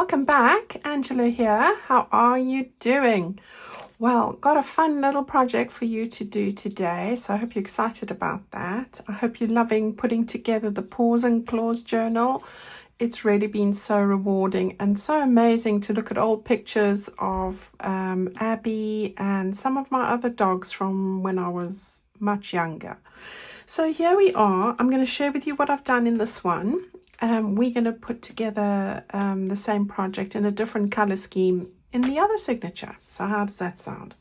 welcome back. Angela here. How are you doing? Well, got a fun little project for you to do today, so I hope you're excited about that. I hope you're loving putting together the Paws and Claws journal. It's really been so rewarding and so amazing to look at old pictures of Abby and some of my other dogs from when I was much younger. So here we are. I'm going to share with you what I've done in this one. We're going to put together the same project in a different color scheme in the other signature. So how does that sound?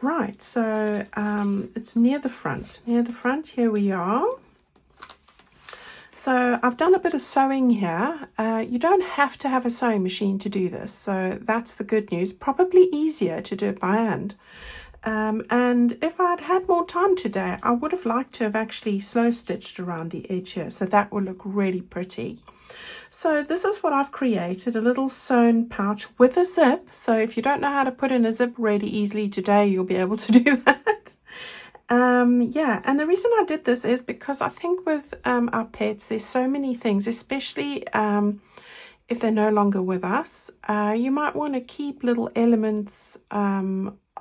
Right, so it's near the front. Near the front, here we are. So I've done a bit of sewing here. You don't have to have a sewing machine to do this. So that's the good news. Probably easier to do it by hand. And if I'd had more time today, I would have liked to have actually slow stitched around the edge here. So that will look really pretty. So this is what I've created, a little sewn pouch with a zip. So if you don't know how to put in a zip really easily today, you'll be able to do that. Yeah, and the reason I did this is because I think with our pets, there's so many things, especially if they're no longer with us. You might want to keep little elements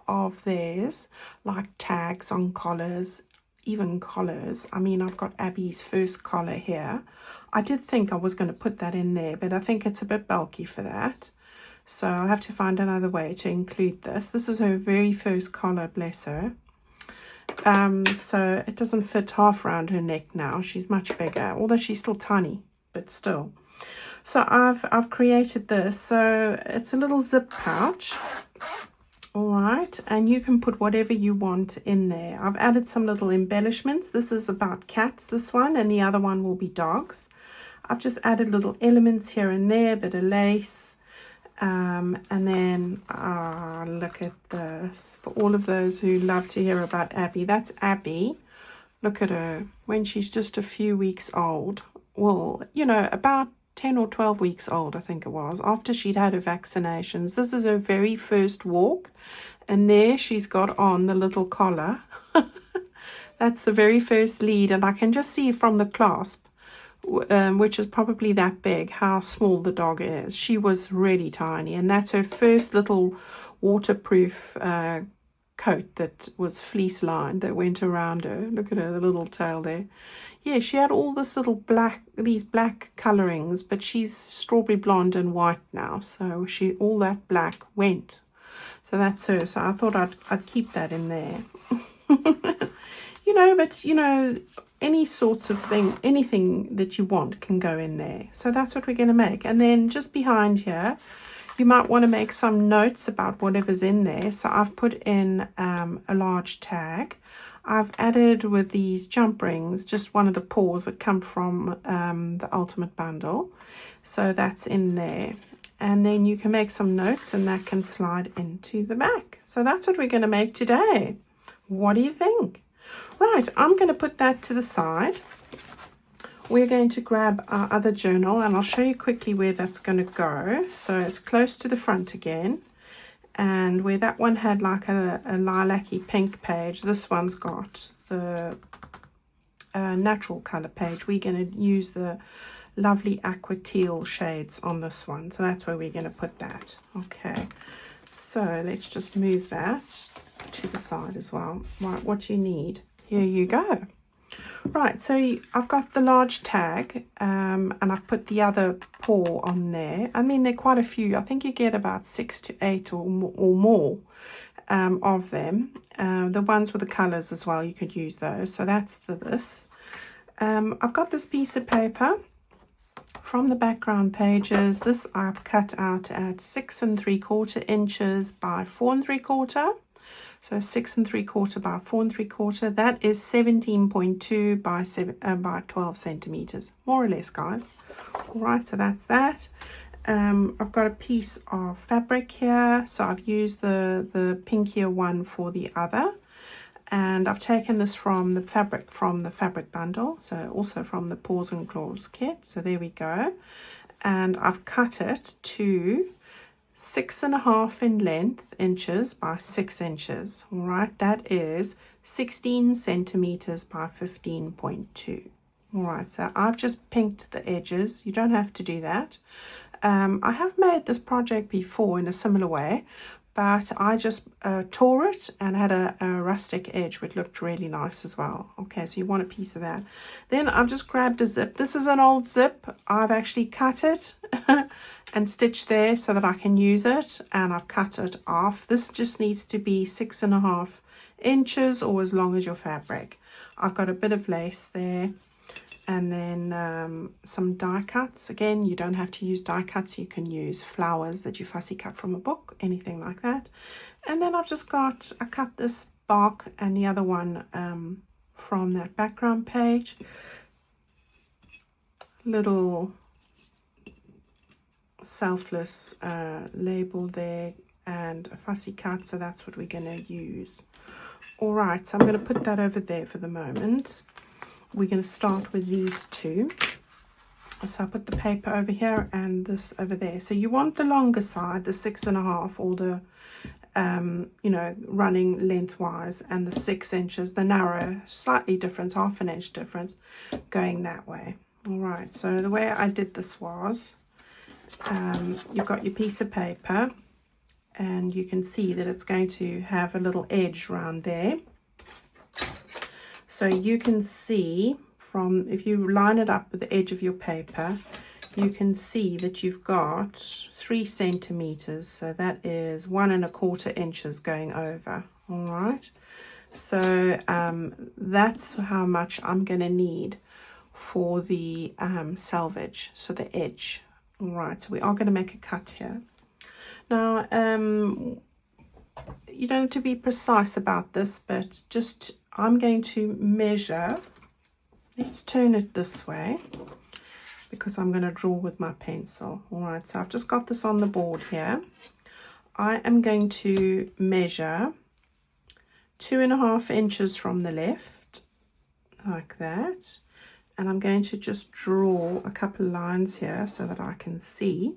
of theirs, like tags on collars, even collars. I mean, I've got Abby's first collar here. I did think I was going to put that in there, but I think it's a bit bulky for that. So I'll have to find another way to include this. This is her very first collar, bless her. So it doesn't fit half around her neck now. She's much bigger, although she's still tiny, but still. So I've created this. So it's a little zip pouch. All right, and you can put whatever you want in there. I've added some little embellishments. This is about cats, this one, and the other one will be dogs. I've just added little elements here and there, a bit of lace. And then, look at this. For all of those who love to hear about Abby, that's Abby. Look at her when she's just a few weeks old. Well, you know, about 10 or 12 weeks old, I think it was, after she'd had her vaccinations. This is her very first walk, and there she's got on the little collar. That's the very first lead, and I can just see from the clasp, which is probably that big, how small the dog is. She was really tiny, and that's her first little waterproof coat that was fleece lined that went around her. Look at her, the little tail there. Yeah, she had all this little these black colorings, but she's strawberry blonde and white now, so all that black went. So that's her. So I thought I'd keep that in there. Any sorts of thing, anything that you want can go in there. So that's what we're going to make. And then just behind here, you might want to make some notes about whatever's in there. So I've put in a large tag. I've added with these jump rings, just one of the paws that come from the Ultimate Bundle. So that's in there. And then you can make some notes and that can slide into the back. So that's what we're going to make today. What do you think? Right, I'm going to put that to the side. We're going to grab our other journal and I'll show you quickly where that's going to go. So it's close to the front again. And where that one had like a lilac-y pink page, this one's got the natural color page. We're going to use the lovely aqua teal shades on this one. So that's where we're going to put that. Okay, so let's just move that to the side as well. Right, what you need, here you go. Right, so I've got the large tag and I've put the other paw on there. I mean, there are quite a few. I think you get about 6 to 8 or more of them. The ones with the colors as well, you could use those. So that's this. I've got this piece of paper from the background pages. This I've cut out at 6 3/4 inches by 4 3/4. So 6 3/4 by 4 3/4. That is 17.2 by 12 centimeters, more or less, guys. All right, so that's that. I've got a piece of fabric here. So I've used the pinkier one for the other. And I've taken this from the fabric bundle. So also from the Paws and Claws kit. So there we go. And I've cut it to 6.5 inches by 6 inches. All right, that is 16 centimeters by 15.2. All right, so I've just pinked the edges. You don't have to do that. I have made this project before in a similar way, but I just tore it and had a rustic edge which looked really nice as well. Okay, so you want a piece of that. Then I've just grabbed a zip. This is an old zip. I've actually cut it and stitched there so that I can use it, and I've cut it off. This just needs to be 6.5 inches or as long as your fabric. I've got a bit of lace there, and then some die cuts. Again, you don't have to use die cuts. You can use flowers that you fussy cut from a book, anything like that. And then I've just got, I cut this bark and the other one from that background page. Little selfless label there and a fussy cut, so that's what we're going to use. All right, so I'm going to put that over there for the moment. We're going to start with these two. So I put the paper over here and this over there. So you want the longer side, the 6.5, or the you know, running lengthwise, and the 6 inches, the narrow, slightly different, 1/2 inch difference, going that way. All right, so the way I did this was, you've got your piece of paper, and you can see that it's going to have a little edge around there. So you can see from, if you line it up with the edge of your paper, you can see that you've got 3 centimeters. So that is 1.25 inches going over. All right. So that's how much I'm going to need for the selvage. So the edge. All right. So we are going to make a cut here. Now, you don't have to be precise about this, but just I'm going to measure. Let's turn it this way because I'm going to draw with my pencil. All right, so I've just got this on the board here. I am going to measure 2.5 inches from the left, like that. And I'm going to just draw a couple of lines here so that I can see.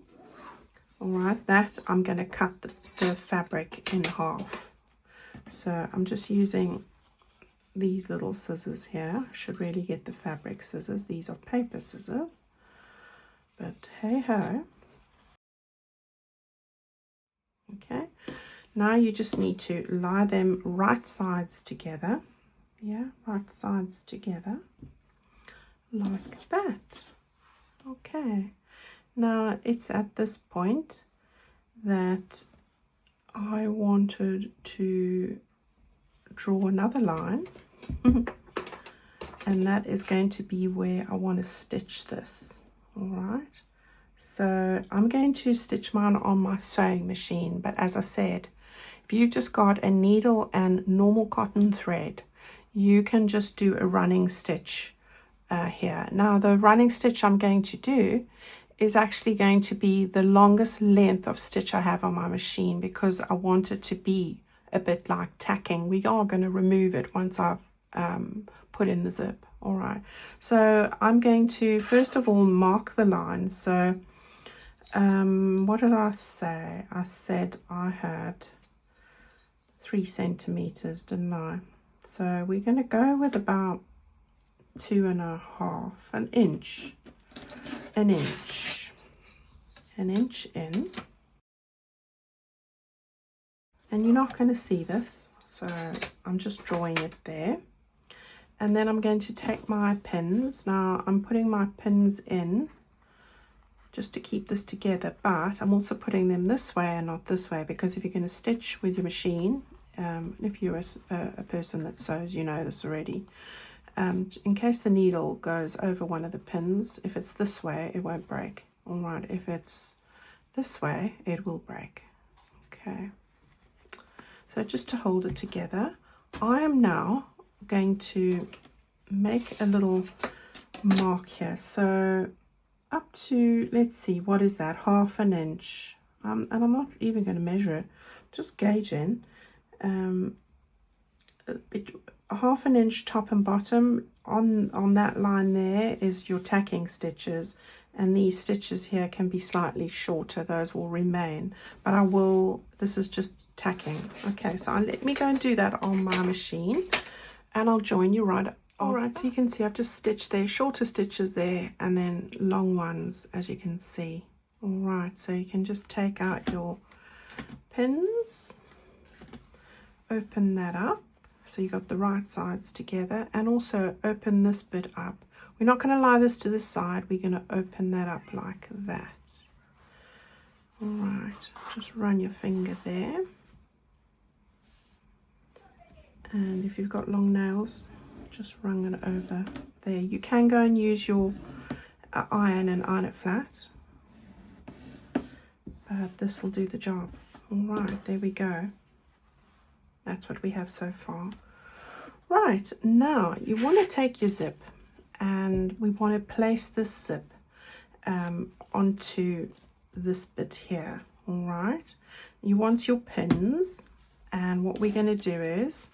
All right, that I'm going to cut the fabric in half. So I'm just using these little scissors here. I should really get the fabric scissors. These are paper scissors, but hey ho. Okay, now you just need to lie them right sides together. Yeah, right sides together, like that. Okay, now it's at this point that I wanted to draw another line. And that is going to be where I want to stitch this. All right, so I'm going to stitch mine on my sewing machine, but as I said, if you've just got a needle and normal cotton thread, you can just do a running stitch here. Now the running stitch I'm going to do is actually going to be the longest length of stitch I have on my machine, because I want it to be a bit like tacking. We are going to remove it once I've put in the zip. All right, so I'm going to first of all mark the line. So what did I say? I said I had 3 centimeters, didn't I? So we're going to go with about 2.5, an inch in. And you're not going to see this, so I'm just drawing it there. And then I'm going to take my pins. Now I'm putting my pins in just to keep this together, but I'm also putting them this way and not this way, because if you're going to stitch with your machine, if you're a person that sews, you know this already, in case the needle goes over one of the pins, if it's this way, it won't break. All right, if it's this way, it will break. Okay. So just to hold it together, I am now going to make a little mark here. So up to, let's see, what is that? 1/2 inch. And I'm not even going to measure it, just gauging. 1/2 inch top and bottom. On that line there is your tacking stitches. And these stitches here can be slightly shorter. Those will remain. But I will, this is just tacking. Okay, so let me go and do that on my machine. And I'll join you right up. All right, so you can see I've just stitched there, shorter stitches there, and then long ones, as you can see. All right, so you can just take out your pins, open that up so you got the right sides together, and also open this bit up. We're not going to lie this to the side, we're going to open that up like that. All right, just run your finger there, and if you've got long nails, just run it over there. You can go and use your iron and iron it flat, but this will do the job. All right, there we go. That's what we have so far. Right, now you want to take your zip, and we want to place this zip onto this bit here. All right, you want your pins, and what we're going to do is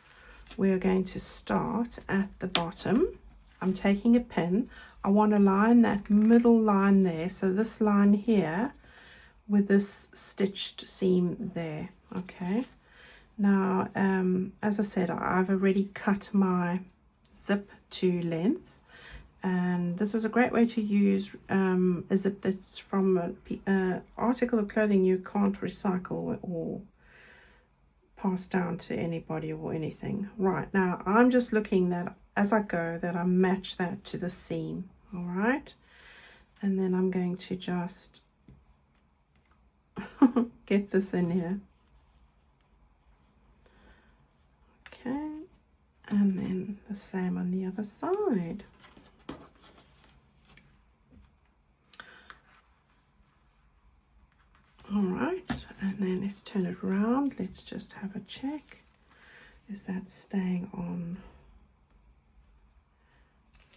we're going to start at the bottom. I'm taking a pin. I want to line that middle line there, so this line here with this stitched seam there. Okay, now as I said, I've already cut my zip to length, and this is a great way to use a zip that's from an article of clothing you can't recycle or pass down to anybody or anything. Right, now I'm just looking that as I go that I match that to the seam. All right, and then I'm going to just get this in here. Okay, and then the same on the other side. All right, and then let's turn it around. Let's just have a check. Is that staying on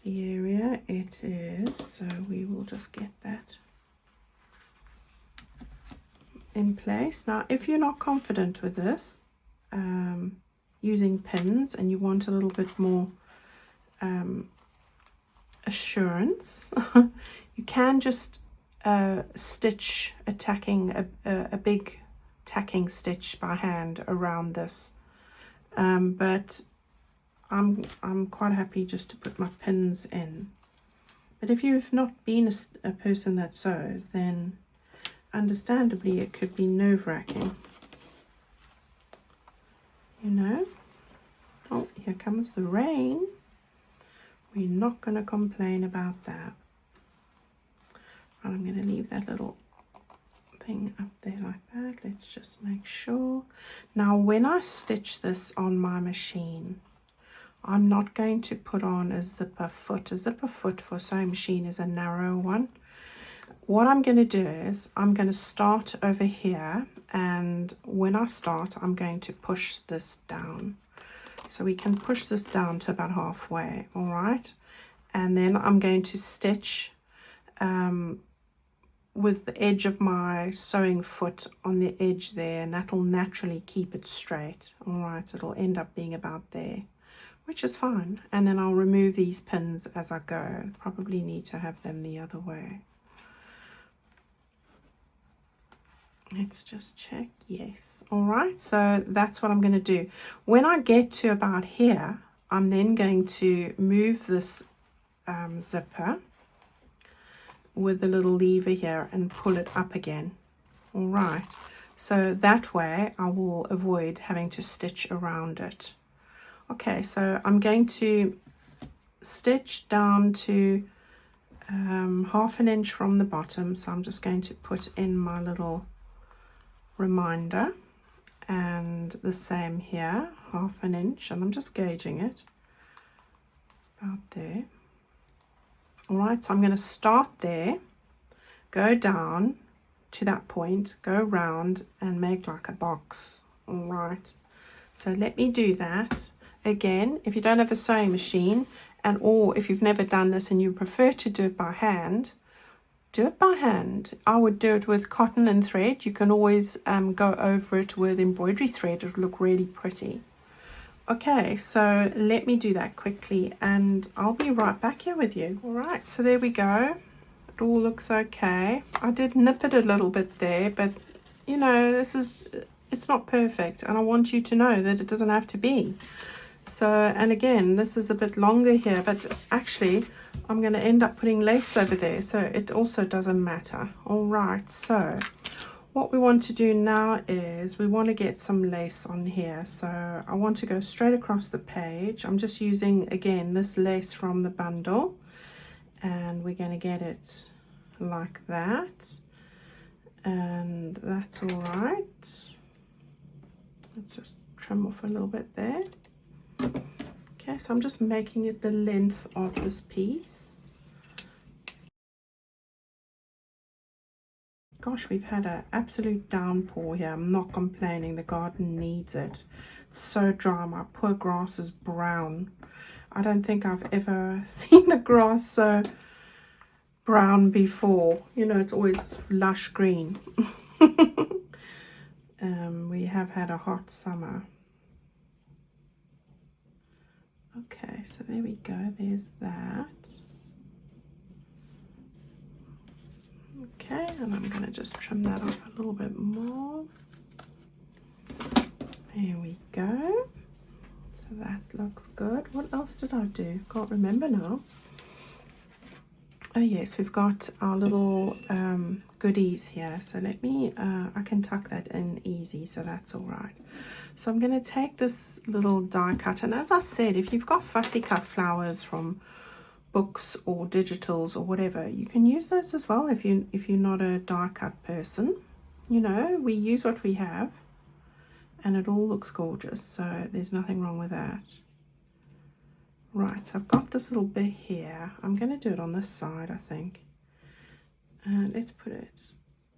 the area? It is, so we will just get that in place. Now, if you're not confident with this, using pins, and you want a little bit more assurance, you can just stitch a big tacking stitch by hand around this, but I'm quite happy just to put my pins in. But if you've not been a person that sews, then understandably it could be nerve-wracking, you know. Oh, here comes the rain. We're not going to complain about that. I'm going to leave that little thing up there like that. Let's just make sure. Now, when I stitch this on my machine, I'm not going to put on a zipper foot. A zipper foot for a sewing machine is a narrow one. What I'm going to do is I'm going to start over here, and when I start, I'm going to push this down. So we can push this down to about halfway, all right? And then I'm going to stitch with the edge of my sewing foot on the edge there, and that'll naturally keep it straight. All right, it'll end up being about there, which is fine. And then I'll remove these pins as I go. Probably need to have them the other way. Let's just check. Yes. All right, so that's what I'm going to do. When I get to about here, I'm then going to move this zipper with the little lever here and pull it up again. All right, so that way I will avoid having to stitch around it. Okay, so I'm going to stitch down to 1/2 inch from the bottom. So I'm just going to put in my little reminder, and the same here, 1/2 inch, and I'm just gauging it about there. All right, so I'm going to start there, go down to that point, go round and make like a box. All right, so let me do that again. If you don't have a sewing machine, and or if you've never done this and you prefer to do it by hand, do it by hand. I would do it with cotton and thread. You can always go over it with embroidery thread. It'll look really pretty. Okay, so let me do that quickly and I'll be right back here with you. All right, so there we go. It all looks okay. I did nip it a little bit there, but you know, it's not perfect, and I want you to know that it doesn't have to be. So, and again, this is a bit longer here, but actually I'm going to end up putting lace over there, so it also doesn't matter. All right, so what we want to do now is we want to get some lace on here. So I want to go straight across the page. I'm just using, again, this lace from the bundle, and we're going to get it like that, and that's all right. Let's just trim off a little bit there. Okay, so I'm just making it the length of this piece. Gosh, we've had an absolute downpour here. I'm not complaining, the garden needs it. It's so dry, my poor grass is brown. I don't think I've ever seen the grass so brown before. You know, it's always lush green. We have had a hot summer. Okay, so there we go, there's that. Okay, and I'm going to just trim that up a little bit more. There we go. So that looks good. What else did I do? Can't remember now. Oh yes, we've got our little goodies here. So let me, I can tuck that in easy, so that's all right. So I'm going to take this little die cut, and as I said, if you've got fussy cut flowers from books or digitals or whatever, you can use those as well if you're not a die cut person. You know, we use what we have, and it all looks gorgeous, so there's nothing wrong with that. Right, so I've got this little bit here. I'm going to do it on this side, I think. And let's put it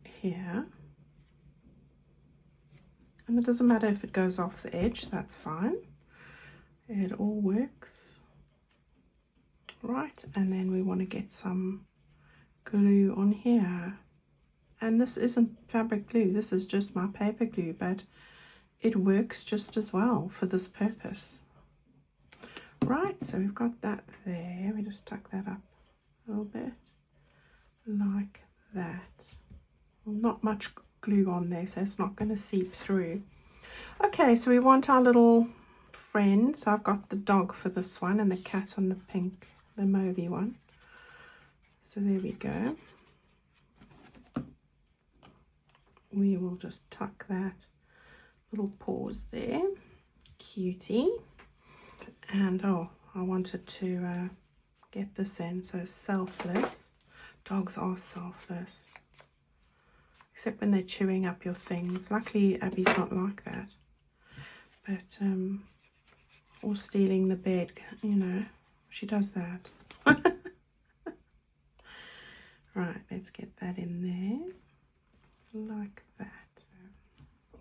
here. And it doesn't matter if it goes off the edge, that's fine. It all works. Right, and then we want to get some glue on here. And this isn't fabric glue, this is just my paper glue, but it works just as well for this purpose. Right, so we've got that there. We just tuck that up a little bit like that. Well, not much glue on there, so it's not going to seep through. Okay, so we want our little friend. So I've got the dog for this one and the cat on the pink, the mauvey one. So there we go. We will just tuck that little paws there. Cutie. And oh, I wanted to get this in, so selfless. Dogs are selfless, except when they're chewing up your things. Luckily Abby's not like that, but or stealing the bed, you know, she does that. Right, let's get that in there like that.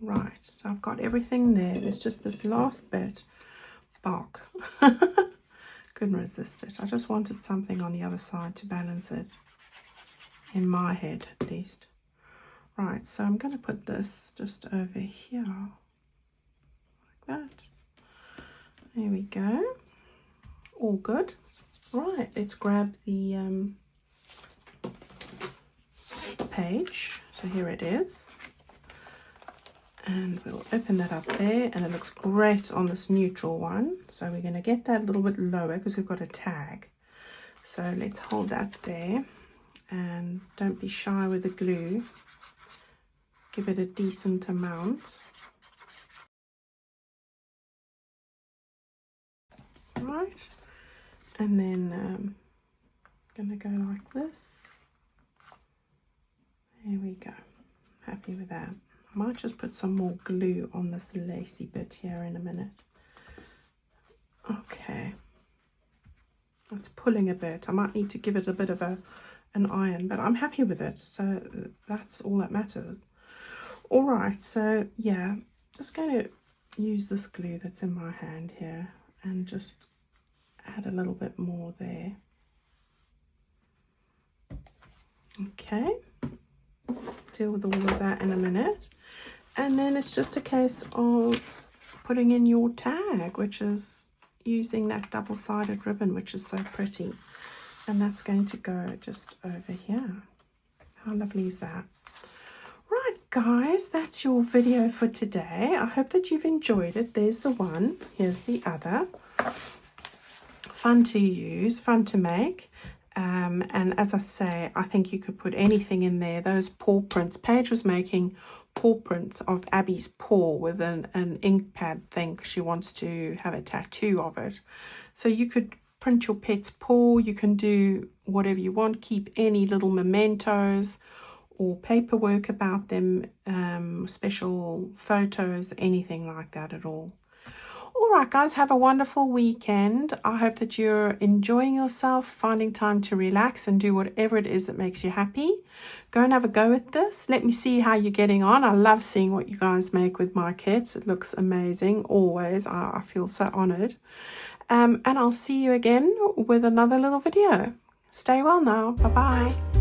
Right, so I've got everything there. There's just this last bit. Bark. Couldn't resist it. I just wanted something on the other side to balance it, in my head at least. Right, so I'm going to put this just over here like that. There we go. All good. Right, let's grab the page. So here it is. And we'll open that up there, and it looks great on this neutral one. So we're going to get that a little bit lower because we've got a tag. So let's hold that there, and don't be shy with the glue. Give it a decent amount. Right, and then going to go like this. There we go. Happy with that. I might just put some more glue on this lacy bit here in a minute. Okay, it's pulling a bit. I might need to give it a bit of an iron, but I'm happy with it, so that's all that matters. All right, so yeah, just going to use this glue that's in my hand here and just add a little bit more there. Okay, deal with all of that in a minute. And then it's just a case of putting in your tag, which is using that double-sided ribbon, which is so pretty. And that's going to go just over here. How lovely is that? Right, guys, that's your video for today. I hope that you've enjoyed it. There's the one, here's the other. Fun to use, fun to make. And as I say, I think you could put anything in there. Those paw prints, Paige was making paw prints of Abby's paw with an ink pad thing because she wants to have a tattoo of it. So you could print your pet's paw, you can do whatever you want, keep any little mementos or paperwork about them, special photos, anything like that at all. All right, guys, have a wonderful weekend. I hope that you're enjoying yourself, finding time to relax and do whatever it is that makes you happy. Go and have a go at this. Let me see how you're getting on. I love seeing what you guys make with my kits. It looks amazing, always. I feel so honored. And I'll see you again with another little video. Stay well now. Bye-bye.